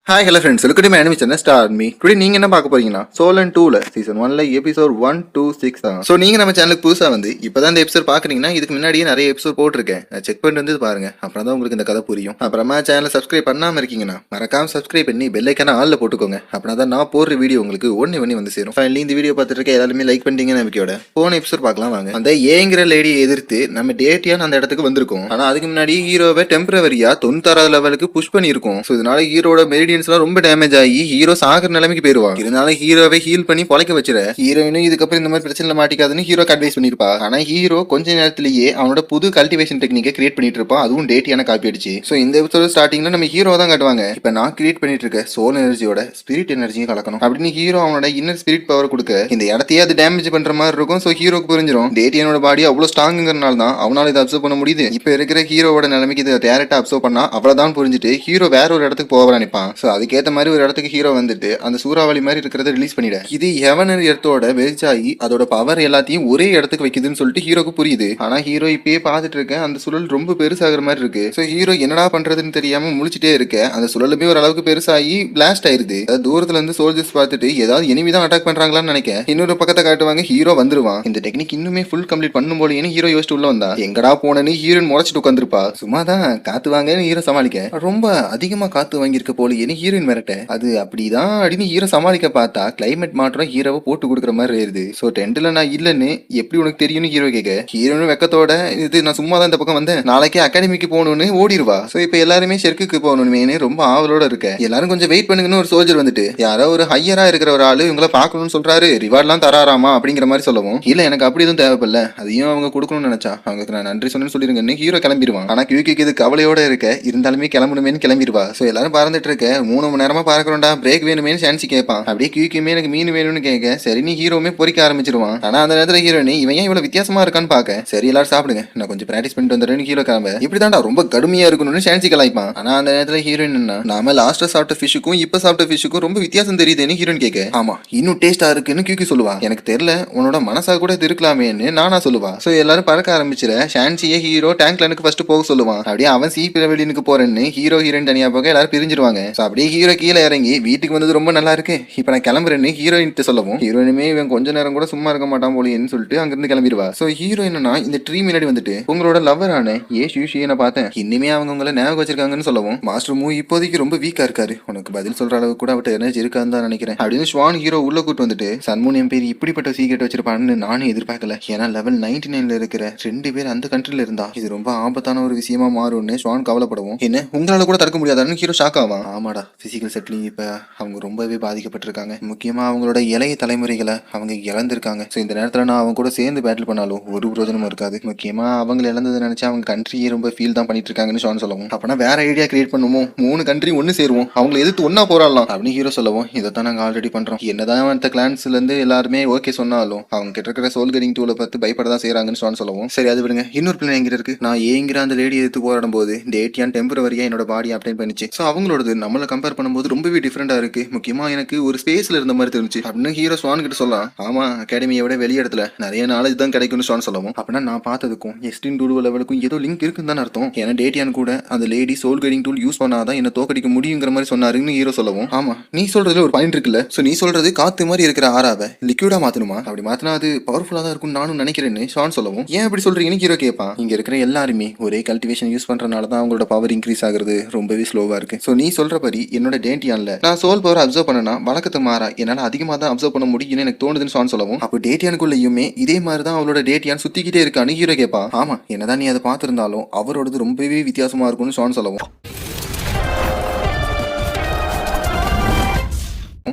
Hi hello friends, welcome to my anime channel star me. Today நீங்க என்ன பார்க்க போறீங்கன்னா சோலன் 2ல சீசன் 1ல எபிசோட் 1 2 6 தான். ஸோ நீங்க நம்ம சேனலுக்கு புதுசா வந்து இப்பதான் இந்த எபிசோட் பாக்குறீங்கன்னா இதுக்கு முன்னாடியே நிறைய எபிசோட் போட்டிருக்கேன். செக் பண்ணிட்டு வந்து பாருங்க, அப்புறம் தான் உங்களுக்கு இந்த கதை புரியும். அப்புறமா சேனலை சப்ஸ்கிரைப் பண்ணாம இருக்கீங்கன்னா மறக்காம சப்ஸ்கிரைப் பண்ணி பெல் ஐக்கான ஆல்ல போட்டுக்கோங்க. அப்படின்னா தான் நான் போடுற வீடியோ உங்களுக்கு ஒண்ணு வந்து சேரும். ஃபைனலி இந்த வீடியோ பார்த்துட்டு இருக்க எல்லாருமே லைக் பண்ணிட்டீங்க நம்பிக்கையோட போன எபிசோட் பார்க்கலாம் வாங்க. அந்த ஏங்கிற லேடியை எதிர்த்து நம்ம டேட்டியான அந்த இடத்துக்கு வந்திருக்கோம். ஆனா அதுக்கு முன்னாடி ஹீரோவை டெம்பரவரியா 96 லெவலுக்கு புஷ் பண்ணிருக்கோம். ஸோ இதனால ஹீரோட மெரிடியன்ஸ்லாம் ரொம்ப டேமேஜ் ஆகி ஹீரோ சாகர நிலைமைக்கு போயிருவான். இருந்தாலும் ஹீரோவை ஹீல் பண்ணி பொழைக்க வச்சிட ஹீரோயினும் இதுக்கப்புறம் இந்த மாதிரி பிரச்சனை மாட்டிக்காதுன்னு ஹீரோக்கு அட்வைஸ் பண்ணிருப்பா. ஆனா ஹீரோ கொஞ்ச நேரத்திலேயே அவனோட புது கல்டிவேஷன் டெக்னிக்கை கிரியேட் பண்ணிட்டு இருப்பான். அதுவும் டேட்டியான காப்பி அடிச்சு. சோ இந்த எபிசோட் ஸ்டார்டிங்ல நம்ம ஹீரோ தான் காட்டுவாங்க. இப்ப நான் கிரியேட் பண்ணிட்டு இருக்க சோல் எனர்ஜியோட ஸ்பிரிட் எனர்ஜியும் கலக்கணும் அப்படின்னு ஹீரோ அவனோட இன்னர் ஸ்பிரிட் பவர் கொடுக்க இந்த இடத்தையே அது டேமேஜ் பண்ற மாதிரி இருக்கும். சோ ஹீரோக்கு புரிஞ்சிடும் டேட்டியனோட பாடி அவ்வளவு ஸ்ட்ராங்குங்கிறனால தான் அவனால இதை அப்சர்வ் பண்ண முடியுது. இப்ப இருக்கிற ஹீரோவோட நிலைமைக்கு இதை டேரக்டா அப்சர்வ் பண்ணா அவ்வளவுதான் புரிஞ்சுட்டு ஹீரோ வேற ஒரு இடத்துக்கு போக நினைப்பான். சோ அதுக்கேற்ற மாதிரி ஒரு இடத்துக்கு ஹீரோ வந்துட்டு அந்த சூறாவளி மாதிரி இருக்கிறத ரிலீஸ் பண்ணிட இது எவனர் எர்த்தோட வெஜாயி அதோட பவர் எல்லாத்தையும் ஒரே இடத்துக்கு வைக்குதுன்னு சொல்லிட்டு ஹீரோக்கு புரியுது. ஆனா ஹீரோ இப்பயே பார்த்துட்டு இருக்க அந்த சுழல் ரொம்ப பெருசாகிற மாதிரி இருக்கு. சோ ஹீரோ என்னடா பண்றதுன்னு தெரியாம முழிச்சிட்டே இருக்க அந்த சுழலுமே ஒரு அளவுக்கு பெருசாகி பிளாஸ்ட் ஆயிருது. தூரத்துல இருந்து சோல்ஜர்ஸ் பார்த்துட்டு ஏதாவது எனிமி தான் அட்டாக் பண்றாங்களான்னு நினைக்க இன்னொரு பக்கத்தை காட்டுவாங்க. ஹீரோ வந்துருவான். இந்த டெக்னிக் இன்னுமே ஃபுல் கம்ப்ளீட் பண்ணும் போலேன்னு ஹீரோ யோசிச்சு உள்ள வந்தா எங்கடா போனேன்னு ஹீரோயின் முறைச்சிட்டு உட்காந்துருப்பா. சும்மா தான் காத்து வாங்கன்னு ஹீரோ சமாளிக்க ரொம்ப அதிகமா காத்து வாங்கியிருக்க போலேன்னு ஹீரோயின் மிரட்ட அது அப்படிதான் அப்படின்னு ஹீரோ சமாளிக்க பார்த்தா கிளைமேட் மாற்றம் ஹீரோவை போட்டு கொடுக்குற மாதிரி இருக்குது. ஸோ டென்ட்ல நான் இல்லைன்னு எப்படி உனக்கு தெரியும்னு ஹீரோ கேட்க ஹீரோனும் வெக்கத்தோட இது நான் சும்மா தான் இந்த பக்கம் வந்தேன், நாளைக்கே அகாடமிக்கு போகணும்னு ஓடிடுவா. ஸோ இப்போ எல்லாருமே ஷெர்க்குக்கு போகணுமே ரொம்ப ஆவலோட இருக்க எல்லாரும் கொஞ்சம் வெயிட் பண்ணுங்கன்னு ஒரு சோல்ஜர் வந்துட்டு யாரோ ஒரு ஹையரா இருக்கிற ஒரு ஆளு இவங்கள பார்க்கணும்னு சொல்றாரு, ரிவார்ட்லாம் தராராமா அப்படிங்கிற மாதிரி சொல்லவும் இல்ல எனக்கு அப்படி எதுவும் தேவைப்படல, அதையும் அவங்க கொடுக்கணும்னு நினைச்சா அவங்களுக்கு நான் நன்றி சொன்னு சொல்லிருங்கன்னு ஹீரோ கிளம்பிடுவான். ஆனா கியூக்கு இது கவலையோட இருக்க இருந்தாலுமே கிளம்பணுமேனு கிளம்பிடுவா. ஸோ எல்லாரும் பறந்துட்டு இருக்க 3 மணி நேரமா பார்க்கணும்டா, பிரேக் வேணுமேனு சான்சி கேட்பான். அப்படியே கியூக்குமே எனக்கு மீன் வேணும்னு கேட்க சரி நீ ஹீரோமே பொறிக்க ஆரம்பிச்சிருவான். ஆனா அந்த நேரத்துல ஹீரோனி இவன் ஏன் இவ்வளவு வித்தியாசமா இருக்கான்னு பாக்க சரி எல்லாரும் சாப்பிடுங்க நான் கொஞ்சம் பிராக்டிஸ் பண்ணிட்டு வந்துடுறேன்னு ஹீரோ கிளம்ப இப்படிதான்டா ரொம்ப கடுமையா இருக்கணும்னு சான்சி கலாய்ப்பான். ஆனா அந்த நேரத்துல ஹீரோயின் என்ன நாம லாஸ்ட் சாப்பிட்ட ஃபிஷ்ஷுக்கும் இப்ப சாப்பிட்ட ஃபிஷ்ஷுக்கும் ரொம்ப வித்தியாசம் தெரியுதுன்னு ஹீரோயின் கேட்க ஆமா இன்னும் டேஸ்டா இருக்குன்னு கியூக்கு சொல்லுவா. எனக்கு தெரியல உன்னோட மனசா கூட இது இருக்கலாமேன்னு நானா சொல்லுவா. சோ எல்லாரும் பறக்க ஆரம்பிச்சிட ஷான்சியே ஹீரோ டேங்க் லைனுக்கு ஃபர்ஸ்ட் போக சொல்லுவான். அப்படியே அவன் சீப்பிரவெளினுக்கு போறேன்னு ஹீரோ ஹீரோயின் தனியா போக எல்லாரும் பிரிஞ்சிருவாங்க. அப்படியே ஹீரோ கீழே இறங்கி வீட்டுக்கு வந்தது ரொம்ப நல்லா இருக்கு இப்ப நான் கிளம்புறேன்னு ஹீரோயின் சொல்லவும் ஹீரோயினுமே இவன் கொஞ்ச நேரம் கூட சும்மா இருக்க மாட்டான் போலின்னு சொல்லிட்டு அங்கிருந்து கிளம்பிடுவா. சோ ஹீரோயினா இந்த ட்ரீ முன்னாடி வந்துட்டு உங்களோட லவ்வரான யூஷியை பார்த்தேன் இனிமே அவங்க உங்களை ஞாபகம் வச்சிருக்காங்கன்னு சொல்லவும் மாஸ்டர் மூ இப்போதைக்கு ரொம்ப வீக்கா இருக்காரு, உனக்கு பதில் சொல்ற அளவுக்கு கூட அவட்ட எனர்ஜி இருக்கான்னு தான் நினைக்கிறேன் அப்படின்னு ஸ்வான் ஹீரோ உள்ள கூட்டு வந்துட்டு சன்மூன் என் பேர் இப்படிப்பட்ட சீக்கிரம் வச்சிருப்பான்னு நானும் எதிர்பார்க்கல. ஏன்னா லெவல் 99ல இருக்கிற 2 பேர் அந்த கண்ட்ரில இருந்தா இது ரொம்ப ஆபத்தான ஒரு விஷயமா மாறும்னு ஸ்வான் கவலைப்படவும் என்ன உங்களால கூட தடுக்க முடியாதான்னு ஹீரோ ஷாக் ஆவான். ஆமாடா பிசிக்கல் செட்லிங் இப்ப அவங்க ரொம்பவே பாதிக்கப்பட்டிருக்காங்க, முக்கியமா அவங்களோட இளைய தலைமுறைகளை அவங்க இழந்திருக்காங்க. ஸோ இந்த நேரத்தில் நான் அவங்க கூட சேர்ந்து பேட்டில் பண்ணாலும் ஒரு பிரோஜனமும் இருக்காது, முக்கியமா அவங்க இழந்ததை நினைச்சு அவங்க கண்ட்ரியே ரொம்ப ஃபீல் தான் பண்ணிட்டு இருக்காங்கன்னு ஷான் சொல்லவும் அப்படின்னா வேற ஐடியா கிரியேட் பண்ணுவோம் 3 கண்ட்ரி ஒன்று சேருவோம் அவங்களை எதிர்த்து ஒன்னா போராடலாம் அப்படின்னு ஹீரோ சொல்லவும் இதைத்தான் நாங்கள் ஆல்ரெடி பண்றோம். என்னதான் மற்ற கிளான்ஸ்ல இருந்து எல்லாருமே ஓகே சொன்னாலும் அவங்க கிட்ட இருக்கிற சோல் கட்டிங் டூலை பார்த்து பயப்பட தான் செய்யறாங்கன்னு ஷான் சொல்லவும் சரி அது விடுங்க இன்னொரு பிளான் எங்கிட்ட இருக்கு. நான் ஏங்கிற அந்த லேடி எதிர்த்து போராடும் போது டேட்டியான் டெம்பரவரியா என்னோட பாடி அப்டேட் பண்ணிச்சு. ஸோ அவங்களோடது நம்மளை கம்பேர் பண்ணும்போது ரொம்பவே டிஃப்ரெண்டா இருக்கு, முக்கியமா எனக்கு ஒரு ஸ்பேஸ்ல இருந்த மாதிரி தெரிஞ்சு அப்படின்னு ஹீரோ ஸ்வான் கிட்ட சொல்லலாம். ஆமா அகாடமியோட வெளி இடத்துல நிறைய நாலேஜ் தான் கிடைக்கும்னு ஸ்வான் சொல்லவும் அப்படின்னா நான் பார்த்ததுக்கும் எஸ்டின் டூல் லெவலுக்கும் ஏதோ லிங்க் இருக்குன்னு தான் அர்த்தம். ஏன்னா டேட்டியான் கூட அந்த லேடி சோல் கைடிங் டூல் யூஸ் பண்ணாதான் என்ன தோக்கடிக்க முடியுங்கிற மாதிரி சொன்னாருன்னு ஹீரோ சொல்லவும் ஆமா நீ சொல்றதுல ஒரு பாயிண்ட் இருக்குல்ல, சோ நீ சொல்றது காத்து மாதிரி இருக்கிற ஆறாவை லிக்விடா மாத்தணுமா, அப்படி மாத்தினா அது பவர்ஃபுல்லா தான் இருக்கும்னு நானும் நினைக்கிறேன்னு ஸ்வான் சொல்லவும் ஏன் அப்படி சொல்றீங்கன்னு ஹீரோ கேட்பான். இங்க இருக்கிற எல்லாருமே ஒரே கல்டிவேஷன் யூஸ் பண்றதுனால தான் அவங்களோட பவர் இன்க்ரீஸ் ஆகுறது ரொம்பவே ஸ்லோவா இருக்கு. சோ நீ சொல்றபடி என்னோட டேட்டியான்ல நான் சோல் பவர் அப்சர்வ் பண்ணனா வழக்கத்தை மாறா என்னால அதிகமா தான் அப்சர்வ் பண்ண முடியும்னு எனக்கு தோணுதுன்னு ஸ்வான் சொல்லவும் அப்போ டேட்டியானுக்குள்ளயுமே இதே மாதிரி தான் அவளோட டேட்டியான் சுத்திக்கிட்டே இருக்கான்னு ஹீரோ கேட்பான். ஆமா என்னதான் நீ அதை பார்த்திருந்தாலும் அவரோடது ரொம்பவே வித்தியாசமா இருக்கும்னு ஸ்வான் சொல்லவும்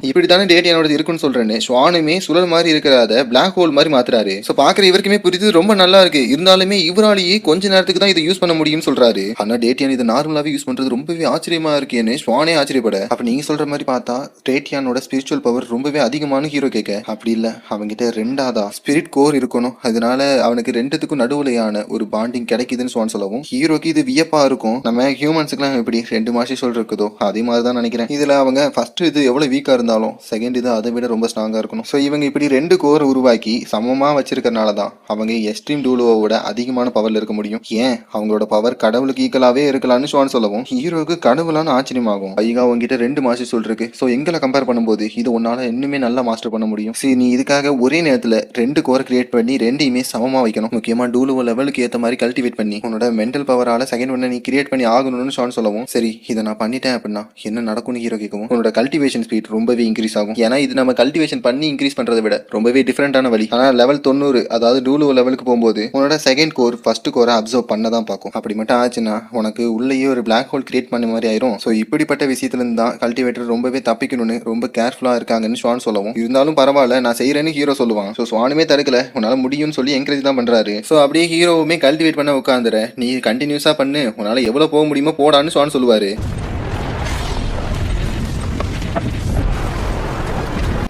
இப்படித்தானே டேட்டியானோட இருக்குன்னு சொல்றேன்னு ஸ்வானுமே சுழல் மாதிரி இருக்கிறத பிளாக் ஹோல் மாதிரி மாத்துறாரு. சோ பாக்குற இவருக்குமே புரியுது ரொம்ப நல்லா இருக்கு, இருந்தாலுமே இவராலேயே கொஞ்ச நேரத்துக்கு தான் இதை யூஸ் பண்ண முடியும்னு சொல்றாரு. ஆனா டேட்டியான் இதை நார்மலாவே யூஸ் பண்றது ரொம்பவே ஆச்சரியமா இருக்கேன்னு ஸ்வானே ஆச்சரியப்பட அப்ப நீங்க சொல்ற மாதிரி பார்த்தா டேட்டியானோட ஸ்பிரிச்சுவல் பவர் ரொம்பவே அதிகமான ஹீரோ கேட்க அப்படி இல்ல அவங்கிட்ட 2ஆவதா ஸ்பிரிட் கோர் இருக்கணும், அதனால அவனுக்கு 2த்துக்கும் நடுவுலையான ஒரு பாண்டிங் கிடைக்குதுன்னு ஸ்வான் சொல்லவும் ஹீரோக்கு இது வியப்பா இருக்கும். நம்ம ஹியூமன்ஸுக்குலாம் எப்படி 2 மாசி சொல் இருக்குதோ அதே மாதிரிதான் நினைக்கிறேன். இதுல அவங்க ஃபர்ஸ்ட் இது எவ்வளவு வீக்கா இருந்தாலும் செகண்ட் இது அதை விட ரொம்ப ஸ்ட்ராங்கா இருக்கணும். ஸோ இவங்க இப்படி 2 கோர் உருவாக்கி சமமா வச்சிருக்கறனால தான் அவங்க எக்ஸ்ட்ரீம் டூலுவோட அதிகமான பவர்ல இருக்க முடியும். ஏன் அவங்களோட பவர் கடவுளுக்கு ஈக்குவலாவே இருக்கலாம்னு ஷான் சொல்லவும் ஹீரோக்கு கடவுளான ஆச்சரியமாகும். ஐயா உங்ககிட்ட 2 மாஸ்டர் சோல் இருக்கு. ஸோ எங்களை கம்பேர் பண்ணும்போது இது உன்னால இன்னுமே நல்லா மாஸ்டர் பண்ண முடியும். சரி நீ இதுக்காக ஒரே நேரத்துல 2 கோரை கிரியேட் பண்ணி 2யுமே சமமா வைக்கணும். முக்கியமா டூலுவோ லெவலுக்கு ஏற்ற மாதிரி கல்டிவேட் பண்ணி உன்னோட மென்டல் பவரால செகண்ட் ஒன்னை நீ கிரியேட் பண்ணி ஆகணும்னு ஷான் சொல்லவும் சரி இதை நான் பண்ணிட்டேன் அப்படின்னா என்ன நடக்கும்னு ஹீரோ கேட்கவும் உன்னோட கல்டிவேஷன் ஸ்பீட் ரொம்பவே இன்க்ரீஸ் ஆகும். ஏன்னா இது நம்ம கல்டிவேஷன் பண்ணி இன்க்ரீஸ் பண்றதை விட ரொம்பவே டிஃபரெண்டான வழி. ஆனா லெவல் 90 அதாவது டூலுவோ லெவலுக்கு போகும்போது உன்னோட செகண்ட் கோர் ஃபர்ஸ்ட் கோரை அப்சர்வ் பண்ண தான் பார்க்கும். அப்படி மட்டும் ஆச்சுன்னா உனக்கு உள்ளேயே ஒரு பிளாக் ஹோல் கிரியேட் பண்ண மாதிரி ஆயிரும். ஸோ இப்படிப்பட்ட விஷயத்துல இருந்து தான் கல்டிவேட்டர் ரொம்பவே தப்பிக்கணும்னு ரொம்ப கேர்ஃபுல்லா இருக்காங்கன்னு ஸ்வான் சொல்லவும் இருந்தாலும் பரவாயில்ல நான் செய்யறேன்னு ஹீரோ சொல்லுவான். ஸோ ஸ்வானுமே தடுக்கல உன்னால முடியும்னு சொல்லி என்கரேஜ் தான் பண்றாரு. ஸோ அப்படியே ஹீரோவுமே கல்டிவேட் பண்ண உட்காந்துற நீ கண்டினியூஸா பண்ணு உன்னால எவ்வளவு போக முடியுமோ போடான்னு ஸ்வான் சொல்லுவாரு.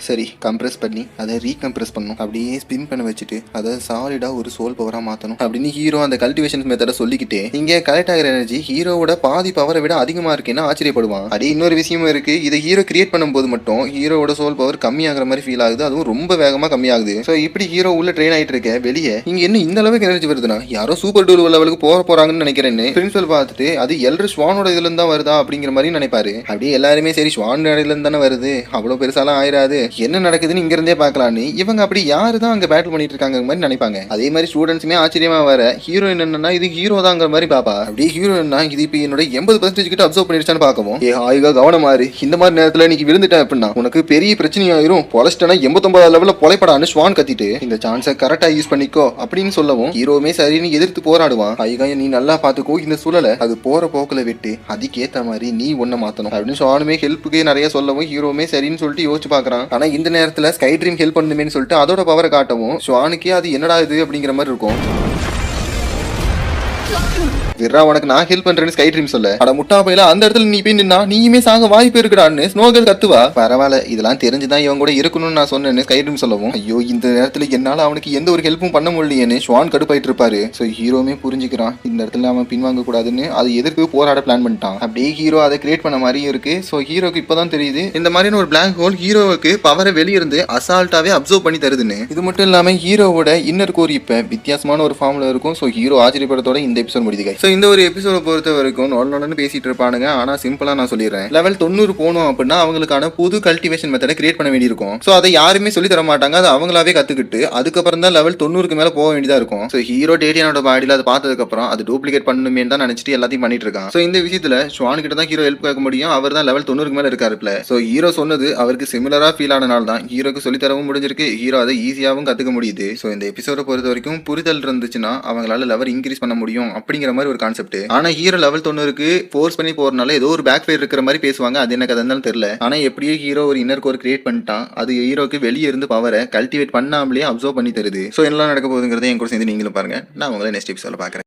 சரி கம்ப்ரெஸ் பண்ணி அதை ரீகம்ப்ரெஸ் பண்ணணும். அப்படியே ஸ்பின் பண்ண வச்சுட்டு அதை சாலிடா ஒரு சோல் பவரா மாத்தணும் அப்படின்னு ஹீரோ அந்த கல்டிவேஷன் மெத்தட சொல்லிக்கிட்டே இங்க கலெக்ட் ஆகிற எனர்ஜி ஹீரோவோட பாதி பவரை விட அதிகமா இருக்குன்னு ஆச்சரியப்படுவான். அடி இன்னொரு விஷயமும் இருக்கு. இதை ஹீரோ கிரியேட் பண்ணும்போது மட்டும் ஹீரோவோட சோல் பவர் கம்மியாகிற மாதிரி ஃபீல் ஆகுது. அதுவும் ரொம்ப வேகமா கம்மியாகுது. ஸோ இப்படி ஹீரோ உள்ள ட்ரெயின் ஆயிட்டு இருக்க வெளியே இங்க என்ன இந்த அளவுக்கு எனர்ஜி வருதுன்னா யாரோ சூப்பர் டூல் லெவலுக்கு போறாங்கன்னு நினைக்கிறேன்னு பிரின்சிபல் பார்த்துட்டு அது எல்ரு ஸ்வானோட இதுல இருந்தா வருதா அப்படிங்கிற மாதிரி நினைப்பாரு. அப்படியே எல்லாருமே சரி ஸ்வான் இடையில இருந்து தானே வருது அவ்வளவு பெருசாலாம் ஆயிராது என்ன நடக்குதுன்னு இங்க இருந்தே பார்க்கலான்னு இவங்க அப்படி யாரு தான் அங்க பேட்டில் பண்ணிட்டு இருக்காங்க மாதிரி நினைப்பாங்க. அதே மாதிரி ஸ்டூடெண்ட்ஸுமே ஆச்சரியமா வர ஹீரோயின் என்னன்னா இது ஹீரோ தாங்கிற மாதிரி பாப்பா. அப்படியே ஹீரோயின்னா இது இப்ப என்னோட 80% கிட்ட அப்சர்வ் பண்ணிருச்சான்னு பார்க்கவும் ஆயுகா கவனமாறு இந்த மாதிரி நேரத்துல நீங்க விழுந்துட்டேன் அப்படின்னா உனக்கு பெரிய பிரச்சனையாயிரும் பொலஸ்டனா 89 லெவல்ல பொழைப்படான்னு ஸ்வான் கத்திட்டு இந்த சான்ஸை கரெக்டா யூஸ் பண்ணிக்கோ அப்படின்னு சொல்லவும் ஹீரோமே சரின்னு எதிர்த்து போராடுவான். ஆயுகா நீ நல்லா பாத்துக்கோ இந்த சூழலை அது போற போக்குல விட்டு அதுக்கேத்த மாதிரி நீ ஒன்ன மாத்தணும் அப்படின்னு ஸ்வானுமே ஹெல்ப்புக்கே நிறைய சொல்லவும் ஹீரோமே சரின்னு சொல்லிட்டு யோசிச்சு பாக்குறான். ஆனா இந்த நேரத்துல ஸ்கை ட்ரீம் ஹெல்ப் பண்ணுமேன்னு சொல்லிட்டு அதோட பவரை காட்டவும் ஸ்வானுக்கே அது என்னடா இது அப்படிங்கிற மாதிரி இருக்கும். விரா உனக்கு நான் ஹெல்ப் பண்றேன்னு ஸ்கை ட்ரீம் சொல்ல அட முட்டா பையில அந்த இடத்துல நீ போய் நின்னா நீயுமே சாக வாய்ப்பு இருக்குடான்னு ஸ்னோகர் கத்துவா. பரவாயில்ல இதெல்லாம் தெரிஞ்சுதான் இவன் கூட இருக்கணும்னு நான் சொன்னேன்னு ஸ்கை ட்ரீம் சொல்லவும் ஐயோ இந்த நேரத்துல என்னால அவனுக்கு எந்த ஒரு ஹெல்ப்பும் பண்ண முடியலையேன்னு ஸ்வான் கடுப்பாயிட்டு இருப்பாரு. ஸோ ஹீரோமே புரிஞ்சுக்கிறான் இந்த இடத்துல அவன் பின்வாங்க கூடாதுன்னு அதை எதிர்த்து போராட பிளான் பண்ணிட்டான். அப்படியே ஹீரோ அதை கிரியேட் பண்ண மாதிரியும் இருக்கு. ஸோ ஹீரோக்கு இப்பதான் தெரியுது இந்த மாதிரியான ஒரு பிளாக் ஹோல் ஹீரோவுக்கு பவரை வெளியிருந்து அசால்ட்டாவே அப்சர்வ் பண்ணி தருதுன்னு. இது மட்டும் இல்லாம ஹீரோவோட இன்னர் கோர் இப்ப வித்தியாசமான ஒரு ஃபார்ம்ல இருக்கும். ஸோ ஹீரோ ஆச்சரியப்படத்தோட இந்த எபிசோட் முடியுது. ஸோ இந்த ஒரு எபிசோட பொறுத்த வரைக்கும் நோன்னு பேசிட்டு இருப்பானுங்க. ஆனா சிம்பிளா நான் சொல்லிடுறேன் லெவல் 90 போனோம் அப்படின்னா அவங்களுக்கான புது கல்டிவேஷன் மெத்தடை கிரியேட் பண்ண வேண்டியிருக்கும். ஸோ அதை யாருமே சொல்லி தர மாட்டாங்க. அதை அவங்களாவே கத்துக்கிட்டு அதுக்கப்புறம் தான் லெவல் 90க்கு மேல போக வேண்டியதா இருக்கும். ஸோ ஹீரோ டேடியானோட பாடியில அதை பார்த்ததுக்கு அப்புறம் அது டூப்ளிகேட் பண்ணணுமே தான் நினைச்சிட்டு எல்லாத்தையும் பண்ணிட்டு இருக்கான். ஸோ இந்த விஷயத்துல ஸ்வான் கிட்ட தான் ஹீரோ ஹெல்ப் கேட்க முடியும். அவர் தான் லெவல் 90க்கு மேல இருக்காருல. ஸோ ஹீரோ சொன்னது அவருக்கு சிமிலரா ஃபீல் ஆனனால தான் ஹீரோக்கு சொல்லி தரவும் முடிஞ்சிருக்கு. ஹீரோ அதை ஈஸியாவும் கத்துக்க முடியுது. ஸோ இந்த எபிசோட பொறுத்த வரைக்கும் புரிதல் இருந்துச்சுன்னா அவங்களால லெவல் இன்க்ரீஸ் பண்ண முடியும் அப்படிங்கிற மாதிரி ஒரு கான்செப்ட். ஆனா ஹீரோ லெவல் 90க்கு ஃபோர்ஸ் பண்ணி போறனால ஏதோ ஒரு பேக் ஃபயர் இருக்கிற மாதிரி பேசுவாங்க. அது எனக்கு அதனால தெரியல. ஆனா எப்படியே ஹீரோ ஒரு இன்னர் கோர் கிரியேட் பண்ணிட்டான். அது ஹீரோக்கு வெளியே இருந்து பவரை கல்டிவேட் பண்ணாமலே அப்சர்வ் பண்ணி தருது. ஸோ என்ன நடக்க போகுதுங்கிறத என் கூட சேர்ந்து நீங்களும் பாருங்க. நான் உங்களை நெக்ஸ்ட் எபிசோட பாக்குறேன்.